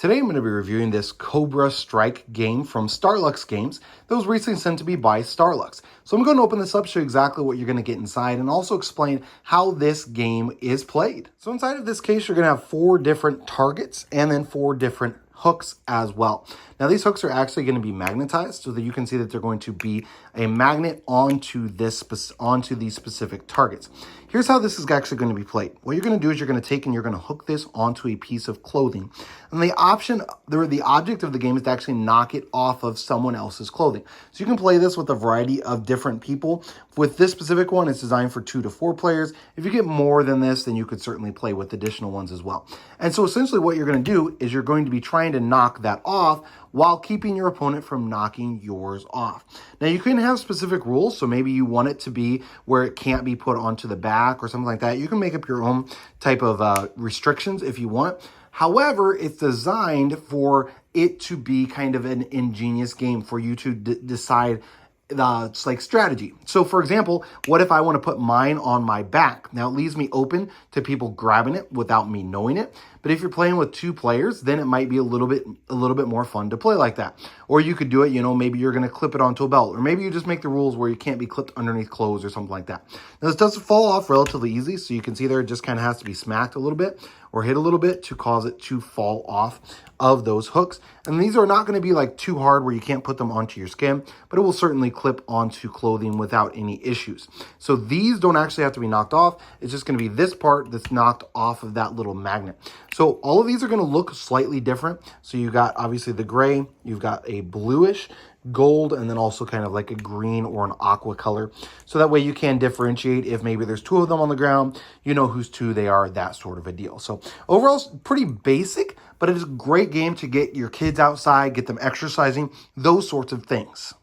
Today I'm going to be reviewing this Cobra Strike game from Starlux Games that was recently sent to me by Starlux. So I'm going to open this up, show you exactly what you're going to get inside, and also explain how this game is played. So inside of this case, you're going to have 4 different targets and then 4 different hooks as well. Now these hooks are actually going to be magnetized so that you can see that they're going to be a magnet onto these specific targets. Here's how this is actually going to be played. What you're going to do is you're going to take and you're going to hook this onto a piece of clothing. And the object of the game is to actually knock it off of someone else's clothing. So you can play this with a variety of different people. With this specific one, it's designed for 2 to 4 players. If you get more than this, then you could certainly play with additional ones as well. And so essentially what you're going to do is you're going to be trying to knock that off while keeping your opponent from knocking yours off. Now you can have specific rules, so maybe you want it to be where it can't be put onto the back or something like that. You can make up your own type of restrictions if you want. However, it's designed for it to be kind of an ingenious game for you to decide it's like strategy. So for example, what if I want to put mine on my back? Now it leaves me open to people grabbing it without me knowing it. But if you're playing with 2 players, then it might be a little bit more fun to play like that. Or you could do it, maybe you're going to clip it onto a belt, or maybe you just make the rules where you can't be clipped underneath clothes or something like that. Now this does fall off relatively easy, so you can see there it just kind of has to be smacked a little bit or hit a little bit to cause it to fall off of those hooks. And these are not going to be like too hard where you can't put them onto your skin, but it will certainly clip onto clothing without any issues. So these don't actually have to be knocked off. It's just going to be this part that's knocked off of that little magnet. So all of these are going to look slightly different. So you got obviously the gray, you've got a bluish, gold, and then also kind of like a green or an aqua color. So that way you can differentiate if maybe there's 2 of them on the ground, you know whose 2 they are, that sort of a deal. So overall, it's pretty basic, but it is a great game to get your kids outside, get them exercising, those sorts of things.